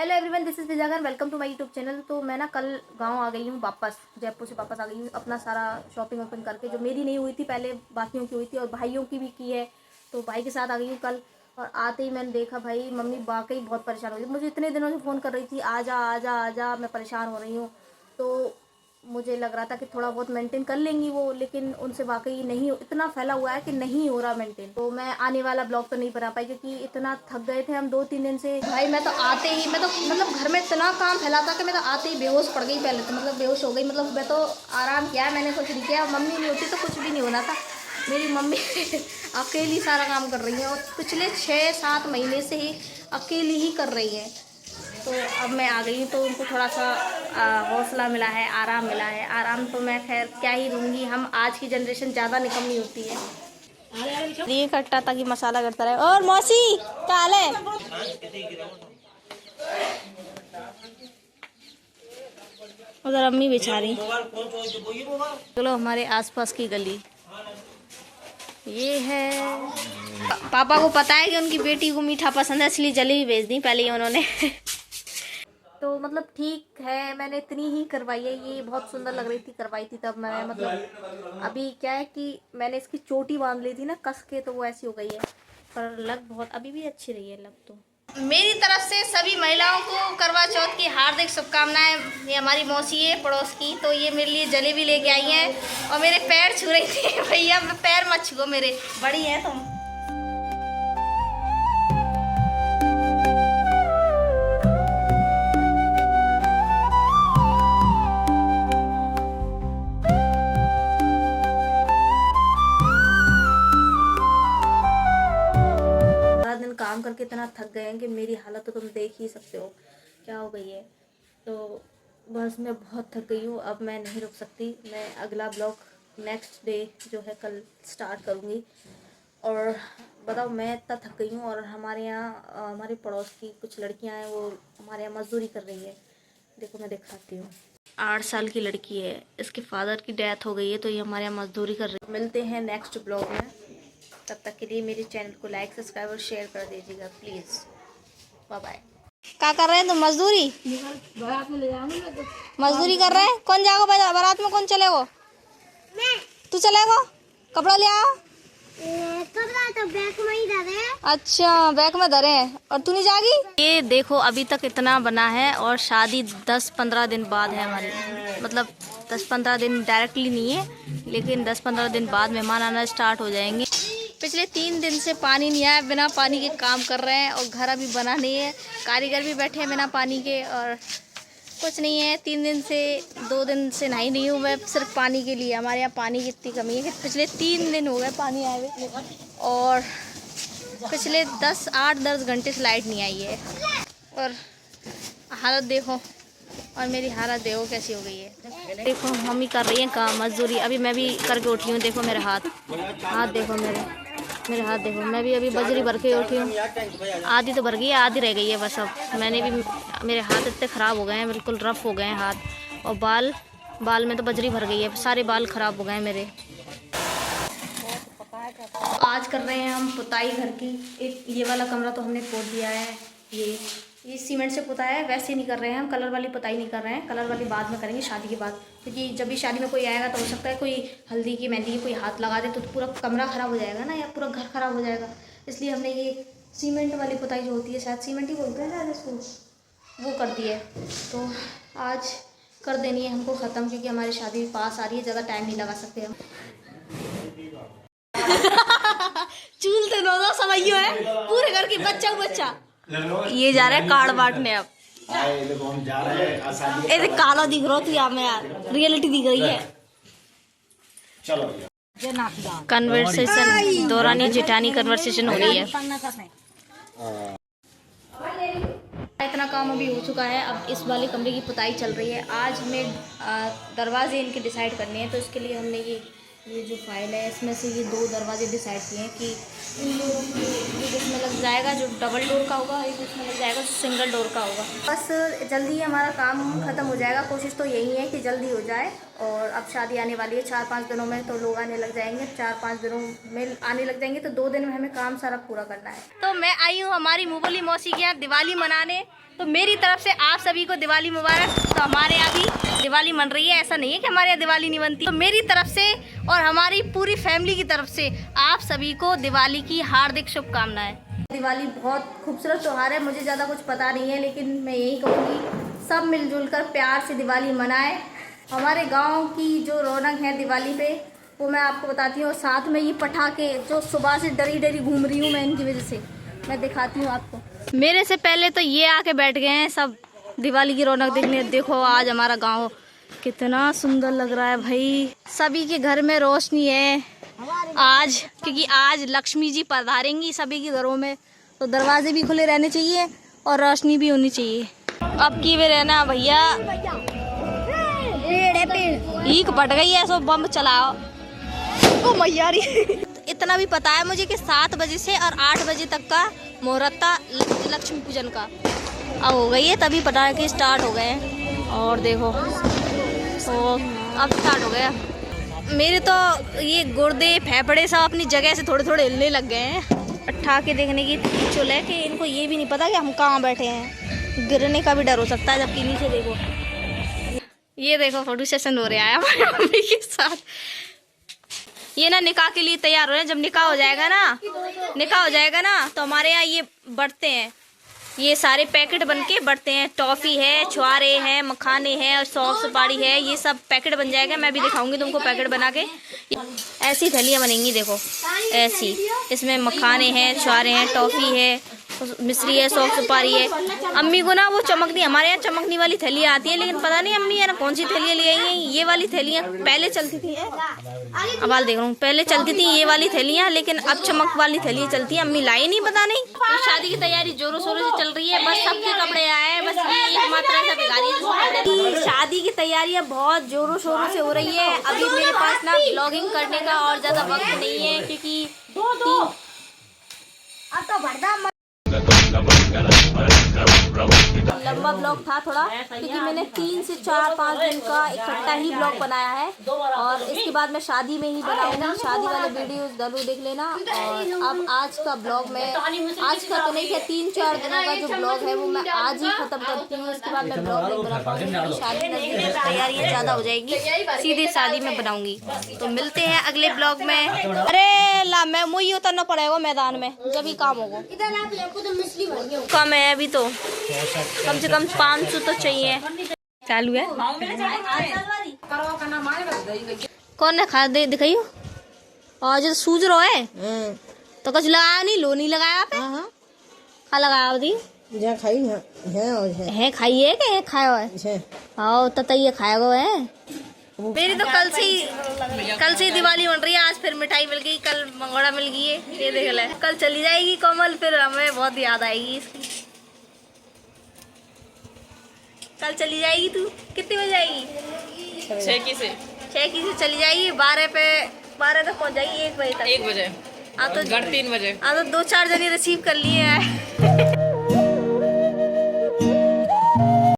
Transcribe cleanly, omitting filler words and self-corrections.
Hello everyone, this is विजागर। Welcome to my YouTube channel. तो मैं ना कल गांव आ गई हूँ, वापस जयपुर से वापस आ गई हूँ अपना सारा शॉपिंग वॉपिंग करके, जो मेरी नहीं हुई थी पहले, बाकियों की हुई थी और भाइयों की भी की है। तो भाई के साथ आ गई हूँ कल। और आते ही मैंने देखा भाई मम्मी वाकई बहुत परेशान हो गई। मुझे इतने दिनों से फ़ोन कर रही थी, आजा आजा आजा, मैं परेशान हो रही हूँ। तो मुझे लग रहा था कि थोड़ा बहुत मेंटेन कर लेंगी वो, लेकिन उनसे वाकई नहीं, इतना फैला हुआ है कि नहीं हो रहा मेंटेन। तो मैं आने वाला ब्लॉग तो नहीं बना पाई क्योंकि इतना थक गए थे हम 2-3 दिन से। भाई मैं तो आते ही, मैं तो मतलब घर में इतना काम फैला था कि मैं तो आते ही बेहोश पड़ गई। पहले तो मतलब बेहोश हो गई, मतलब मैं तो आराम किया, मैंने कुछ नहीं किया। मम्मी नहीं होती तो कुछ भी नहीं होना था। मेरी मम्मी अकेली सारा काम कर रही है और पिछले 6-7 महीने से ही अकेली ही कर रही है। तो अब मैं आ गई हूँ तो उनको थोड़ा सा हौसला मिला है, आराम मिला है। आराम तो मैं खैर क्या ही दूंगी, हम आज की जनरेशन ज़्यादा निकम्मी होती है। ये कट्टा ताकि मसाला करता रहे। और मौसी क्या हाल है? उधर अम्मी बिछा रही। चलो हमारे आसपास की गली ये है। पापा को पता है कि उनकी बेटी को मीठा पसंद है, इसलिए जलेबी भेज दी पहले ही उन्होंने। तो मतलब ठीक है, मैंने इतनी ही करवाई है। ये बहुत सुंदर लग रही थी, करवाई थी तब मैं, मतलब अभी क्या है कि मैंने इसकी चोटी बांध ली थी ना कस के, तो वो ऐसी हो गई है। पर लग बहुत अभी भी अच्छी रही है लग तो। मेरी तरफ से सभी महिलाओं को करवा चौथ की हार्दिक शुभकामनाएं। ये हमारी मौसी है पड़ोस की, तो ये मेरे लिए जलेबी लेके आई हैं और मेरे पैर छू रही थी। भैया पैर मत छुओ मेरे, बड़ी है तुम। दिन काम करके इतना थक गए हैं कि मेरी हालत तो तुम देख ही सकते हो क्या हो गई है। तो बस मैं बहुत थक गई हूँ, अब मैं नहीं रुक सकती। मैं अगला ब्लॉग नेक्स्ट डे जो है कल स्टार्ट करूँगी। और बताओ, मैं इतना थक गई हूँ और हमारे यहाँ हमारे पड़ोस की कुछ लड़कियाँ हैं, वो हमारे यहाँ मजदूरी कर रही है। देखो मैं दिखाती हूँ। 8 साल की लड़की है, इसके फादर की डेथ हो गई है, तो ये हमारे यहाँ मजदूरी कर रही है। मिलते हैं नेक्स्ट ब्लॉग में, तब तक के लिए मेरे चैनल को लाइक, सब्सक्राइब और शेयर कर दीजिएगा प्लीज़। Bye bye. क्या कर रहे हैं तुम? मजदूरी बारात में ले जाऊंगा। तो मजदूरी कर रहे हैं? कौन जाएगा बारात में? कौन चलेगा? तू चलेगा? कपड़ा ले आओ। कपड़ा तो बैग में ही धरे। अच्छा, बैग में धरे हैं और तू नहीं जागी? ये देखो अभी तक इतना बना है और शादी 10-15 दिन बाद है हमारी। मतलब 10-15 दिन डायरेक्टली नहीं है, लेकिन 10-15 दिन बाद मेहमान आना स्टार्ट हो जाएंगे। पिछले 3 दिन से पानी नहीं आया, बिना पानी के काम कर रहे हैं और घर अभी बना नहीं है। कारीगर भी बैठे हैं बिना पानी के और कुछ नहीं है। 3 दिन से 2 दिन से नहाई नहीं हूँ मैं, सिर्फ पानी के लिए। हमारे यहाँ पानी की इतनी कमी है कि पिछले 3 दिन हो गए पानी आए हुए और पिछले 8-10 घंटे से लाइट नहीं आई है। और हालत देखो, और मेरी हालत देखो कैसी हो गई है। देखो मम्मी कर रही है काम, मजदूरी। अभी मैं भी करके उठी हूँ। देखो मेरे हाथ देखो, मेरे हाथ देखो। मैं भी अभी बजरी भर के उठी हूँ। आधी तो भर गई है, आधी रह गई है बस। अब मैंने भी, मेरे हाथ इतने ख़राब हो गए हैं, बिल्कुल रफ़ हो गए हैं हाथ। और बाल में तो बजरी भर गई है, सारे बाल ख़राब हो गए हैं मेरे। आज कर रहे हैं हम पुताई घर की। एक ये वाला कमरा तो हमने पोत दिया है। ये सीमेंट से पुताया है, वैसे नहीं कर रहे हैं हम। कलर वाली पुताई नहीं कर रहे हैं, कलर वाली बाद में करेंगे शादी के बाद। क्योंकि जब भी शादी में कोई आएगा तो हो सकता है कोई हल्दी की मेहंदी की कोई हाथ लगा दे, तो पूरा कमरा ख़राब हो जाएगा ना, या पूरा घर ख़राब हो जाएगा। इसलिए हमने ये सीमेंट वाली पुताई जो होती है, शायद सीमेंट ही बोलते हैं शायद इसको, वो कर दी है। तो आज कर देनी है हमको ख़त्म, क्योंकि हमारी शादी पास आ रही है, ज़्यादा टाइम नहीं लगा सकते हम। चूल तो दो समझियो है पूरे घर की बच्चा। ये जा रहा है कार्ड बांटने अब। ऐसे काला दिख रहा तू यहाँ में यार, रियलिटी दिख रही है। चलो कन्वर्सेशन दौरानी जेठानी कन्वर्सेशन हो रही है। इतना काम अभी हो चुका है, अब इस वाले कमरे की पुताई चल रही है। आज हमें दरवाजे इनके डिसाइड करने हैं, तो इसके लिए हमने ये जो फाइल है, इसमें से ये 2 दरवाजे डिसाइड किए हैं कि इन दोनों की एक इसमें लग जाएगा जो डबल डोर का होगा, एक इसमें लग जाएगा जो सिंगल डोर का होगा। बस जल्दी हमारा काम ख़त्म हो जाएगा। कोशिश तो यही है कि जल्दी हो जाए। और अब शादी आने वाली है 4-5 दिनों में, तो लोग आने लग जाएंगे। 4-5 दिनों में आने लग जाएंगे, तो 2 दिन में हमें काम सारा पूरा करना है। तो मैं आई हूँ हमारी मुबली मौसी के यहाँ दिवाली मनाने। तो मेरी तरफ से आप सभी को दिवाली मुबारक। तो हमारे यहाँ भी दिवाली मन रही है, ऐसा नहीं है कि हमारे यहाँ दिवाली नहीं बनती। तो मेरी तरफ से और हमारी पूरी फैमिली की तरफ से आप सभी को दिवाली की हार्दिक शुभकामनाएं। दिवाली बहुत खूबसूरत त्यौहार है, मुझे ज़्यादा कुछ पता नहीं है, लेकिन मैं यही कहूँगी सब मिलजुल कर प्यार से दिवाली मनाएं। हमारे गाँव की जो रौनक है दिवाली पे वो मैं आपको बताती हूँ। साथ में ये पटाखे जो सुबह से डरी डरी घूम रही हूँ मैं, इनकी वजह से मैं दिखाती हूँ आपको। मेरे से पहले तो ये आके बैठ गए हैं सब दिवाली की रौनक देखने। देखो आज हमारा गांव कितना सुंदर लग रहा है भाई। सभी के घर में रोशनी है आज, क्योंकि आज लक्ष्मी जी पधारेंगी सभी के घरों में, तो दरवाजे भी खुले रहने चाहिए और रोशनी भी होनी चाहिए। अब की वे रहना भैया, ईक पट गई है, सो बम चलाओ। ओ मैया री। इतना भी पता है मुझे कि 7 बजे से और 8 बजे तक का मुहूर्त था लक्ष्मी पूजन का। अब हो गई है, तभी पटाखे स्टार्ट हो गए हैं। और देखो तो अब स्टार्ट हो गया। मेरे तो ये गुर्दे फेफड़े सब अपनी जगह से थोड़े थोड़े हिलने लग गए हैं पटाखे देखने की चुल है कि इनको ये भी नहीं पता कि हम कहाँ बैठे हैं। गिरने का भी डर हो सकता है, जबकि नीचे देखो ये देखो फोटो सेशन हो रहा है हमारी मम्मी के साथ। ये ना निकाह के लिए तैयार हो रहे हैं। जब निकाह हो जाएगा ना तो हमारे यहाँ ये बढ़ते हैं, ये सारे पैकेट बन के बढ़ते हैं। टॉफ़ी है, छुआरे हैं, मखाने हैं और सौंफ सुपारी है, ये सब पैकेट बन जाएगा। मैं भी दिखाऊंगी तुमको पैकेट बना के। ऐसी थैलियाँ बनेंगी देखो ऐसी, इसमें मखाने हैं, छुआरे हैं, टॉफ़ी है, मिश्री है, सौंफ सुपारी है। अम्मी को ना वो चमकनी, हमारे यहाँ चमकनी वाली थैलियाँ आती हैं, लेकिन पता नहीं अम्मी है ना कौन सी थैलियाँ ले आई हैं। ये वाली थैलियाँ पहले चलती थी, अब हाल देख रहा हूँ, पहले चलती थी ये वाली थैलियाँ, लेकिन अब चमक वाली थैलियाँ चलती हैं। अम्मी लाई नहीं, पता नहीं। तो शादी की तैयारी जोरों शोरों से चल रही है, बस सबके कपड़े आए हैं, बस ये एकमात्र ऐसा भिखारी है। शादी की तैयारियाँ बहुत जोरों शोरों से हो रही है। अभी मेरे पास ना ब्लॉगिंग करने का और ज़्यादा वक्त नहीं है, क्योंकि लंबा ब्लॉग था थोड़ा, क्योंकि मैंने 3 से 4-5 दिन का इकट्ठा ही ब्लॉग बनाया है। और इसके बाद मैं शादी में ही बनाऊंगी, शादी वाले वीडियोस जरूर देख लेना। और अब आज का ब्लॉग में, आज का तो नहीं, 3-4 दिनों का जो ब्लॉग है वो मैं आज ही खत्म करती हूँ। इसके बाद मैं ब्लॉग नहीं बना पाऊंगी, शादी में तैयारियाँ ज़्यादा हो जाएगी, सीधे शादी में बनाऊंगी। तो मिलते हैं अगले ब्लॉग में। अरे ला, मैं मुझे उतरना पड़ेगा मैदान में, जब ही काम होगा। कम है अभी तो, कम से कम 500 तो चाहिए। चालू है, कौन ने खा दे दिखाइयो। आज तो सूझ रहा है तो कुछ लगाया नहीं, लो नहीं लगाया पे। खा लगाया होती खाई है, खाइए के खाया है। आओ तब ये खाएगा है। मेरी तो कल से ही दिवाली बन रही है। आज फिर मिठाई मिल गई, कल मंगोड़ा मिल गई है, ये देख ले। कल चली जाएगी कोमल, फिर हमें बहुत याद आएगी इसकी। कल चली जाएगी तू, कितने बजे आएगी? 6 की से चली जाएगी, 12 तक पहुंच जाएगी, 1 बजे तक। 1 बजे तो 3 बजे। तो 2-4 जने रिसीव कर लिए हैं।